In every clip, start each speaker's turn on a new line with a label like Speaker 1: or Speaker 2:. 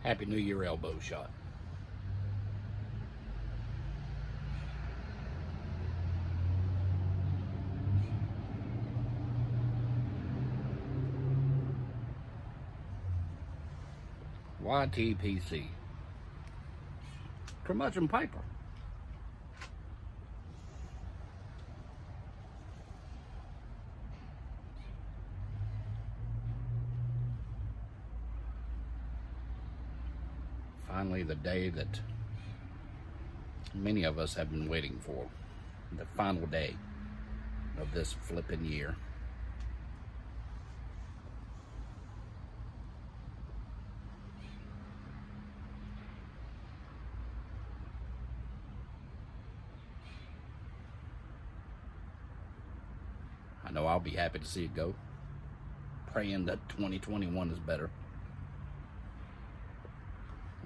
Speaker 1: Happy New Year elbow shot. YTPC. Curmudgeon Piper. Finally, the day that many of us have been waiting for. The final day of this flipping year. I know I'll be happy to see it go. Praying that 2021 is better.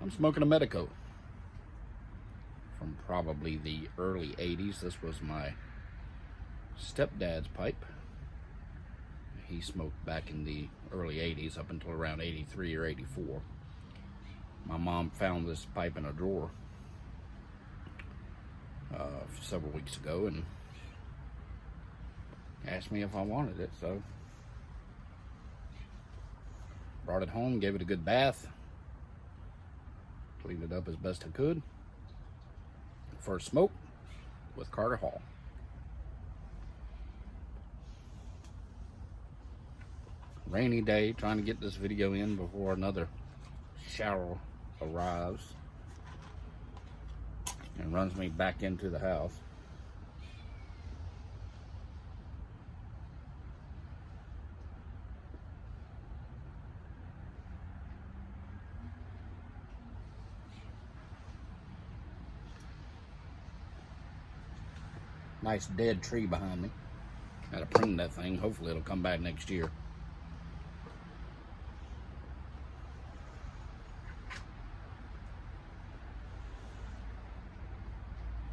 Speaker 1: I'm smoking a Medico from probably the early 80s. This was my stepdad's pipe. He smoked back in the early 80s up until around 83 or 84. My mom found this pipe in a drawer several weeks ago and asked me if I wanted it, so brought it home, gave it a good bath, cleaned it up as best I could. First smoke with Carter Hall. Rainy day, trying to get this video in before another shower arrives and runs me back into the house. Nice dead tree behind me. Gotta prune that thing. Hopefully it'll come back next year.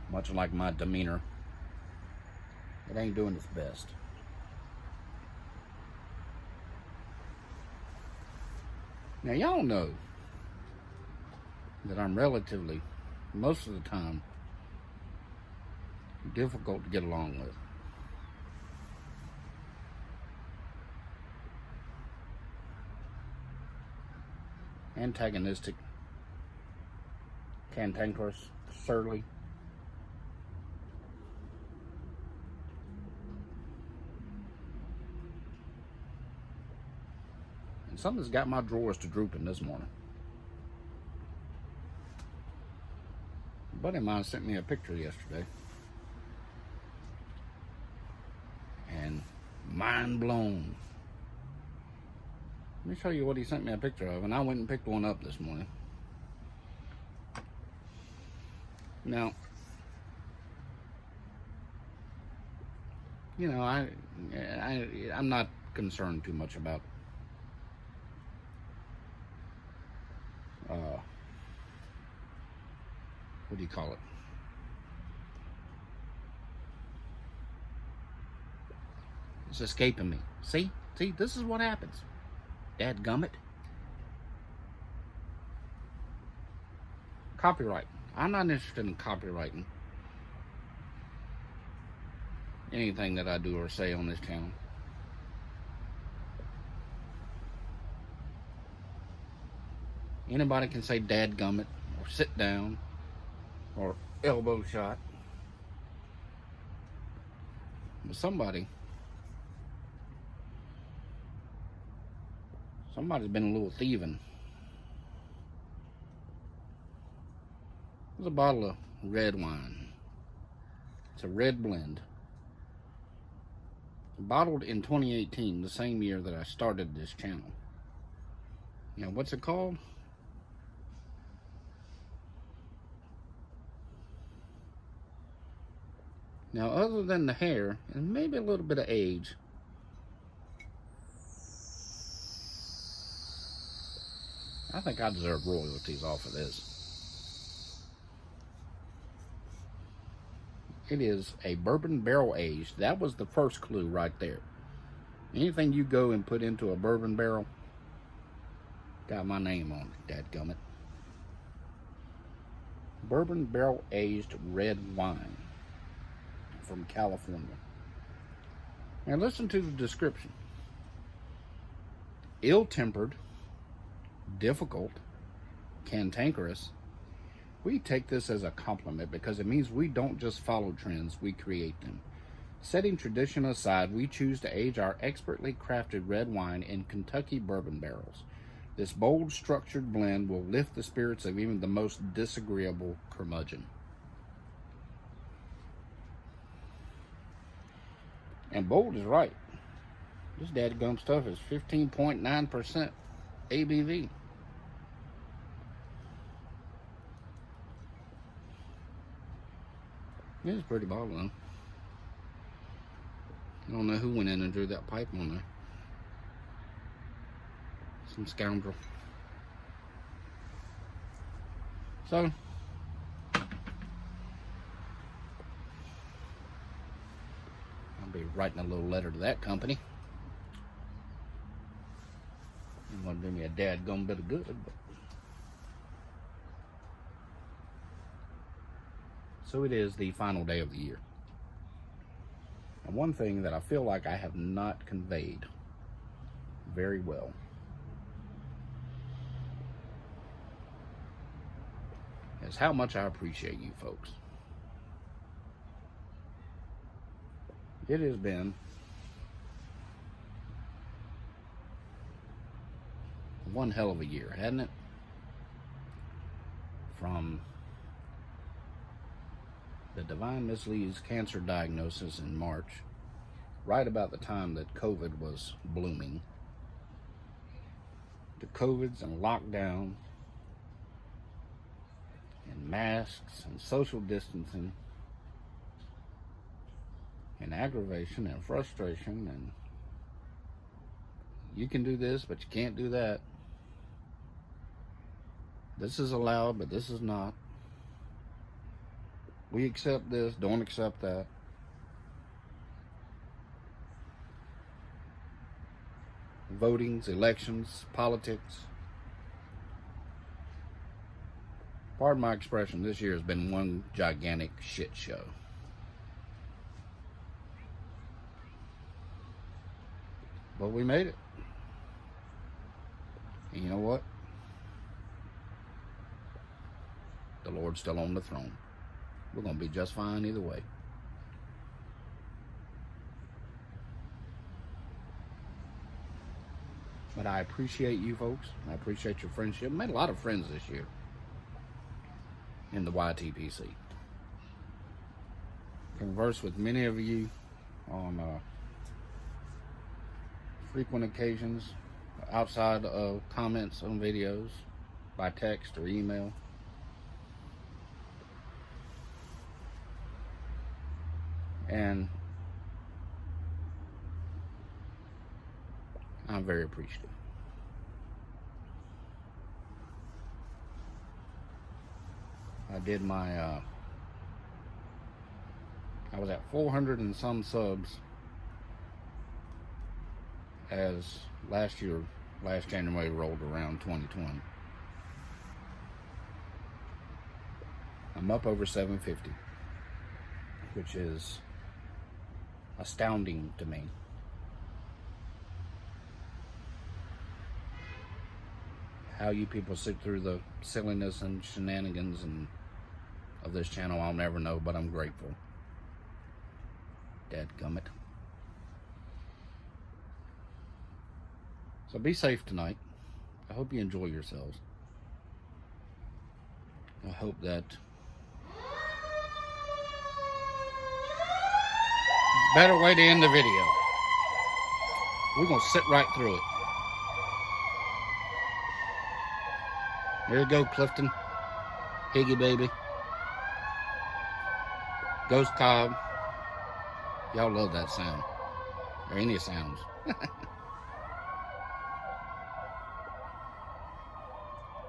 Speaker 1: Much like my demeanor, it ain't doing its best. Now y'all know that I'm relatively, most of the time, difficult to get along with. Antagonistic, cantankerous, surly. And something's got my drawers to drooping this morning. A buddy of mine sent me a picture yesterday. And mind blown. Let me show you what he sent me a picture of, and I went and picked one up this morning. Now, you know, I'm not concerned too much about what do you call it? It's escaping me. See, this is what happens. Dadgummit. Copyright. I'm not interested in copywriting anything that I do or say on this channel. Anybody can say dadgummit or sit down or elbow shot. But somebody's been a little thieving. There's a bottle of red wine. It's a red blend. Bottled in 2018, the same year that I started this channel. Now, what's it called? Now, other than the hair, and maybe a little bit of age, I think I deserve royalties off of this. It is a bourbon barrel aged. That was the first clue right there. Anything you go and put into a bourbon barrel, got my name on it, dadgummit. bourbon barrel aged red wine from California. Now listen to the description. Ill-tempered, difficult, cantankerous. We take this as a compliment because it means we don't just follow trends, we create them. Setting tradition aside, we choose to age our expertly crafted red wine in Kentucky bourbon barrels. This bold, structured blend will lift the spirits of even the most disagreeable curmudgeon. And bold is right. This dadgum stuff is 15.9% ABV. It's a pretty bottle, though. I don't know who went in and drew that pipe on there. Some scoundrel. So, I'll be writing a little letter to that company. They want to do me a dadgum bit of good, but. So it is the final day of the year. And one thing that I feel like I have not conveyed very well is how much I appreciate you folks. It has been one hell of a year, hasn't it? From the Divine Miss Lee's cancer diagnosis in March, right about the time that COVID was blooming, to COVIDs and lockdown and masks and social distancing and aggravation and frustration and you can do this but you can't do that. This is allowed but this is not. We accept this, don't accept that. Votings, elections, politics. Pardon my expression, this year has been one gigantic shit show. But we made it. And you know what? The Lord's still on the throne. We're going to be just fine either way. But I appreciate you folks. I appreciate your friendship. Made a lot of friends this year in the YTPC. Converse with many of you on frequent occasions outside of comments on videos, by text or email. And I'm very appreciative. I did my, I was at 400 and some subs as last January rolled around 2020. I'm up over 750, which is astounding to me. How you people sit through the silliness and shenanigans and of this channel, I'll never know, but I'm grateful. Dadgummit. So be safe tonight. I hope you enjoy yourselves. I hope that better way to end the video. We're gonna sit right through it. There you go, Clifton. Higgy baby. Ghost Cobb. Y'all love that sound. Or any sounds.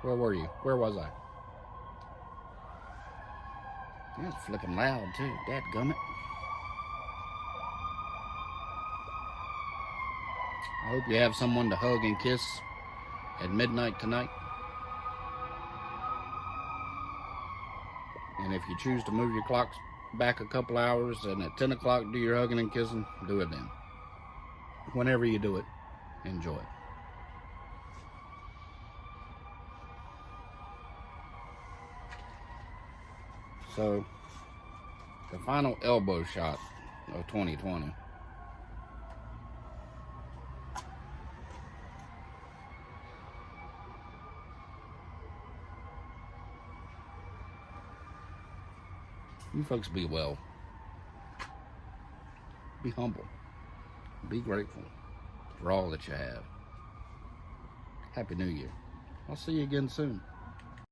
Speaker 1: Where were you? Where was I? Yeah, it's flipping loud too. Dadgummit. I hope you have someone to hug and kiss at midnight tonight. And if you choose to move your clocks back a couple hours and at 10 o'clock do your hugging and kissing, do it then. Whenever you do it, enjoy it. So, the final elbow shot of 2020. You folks be well. Be humble. Be grateful for all that you have. Happy New Year. I'll see you again soon.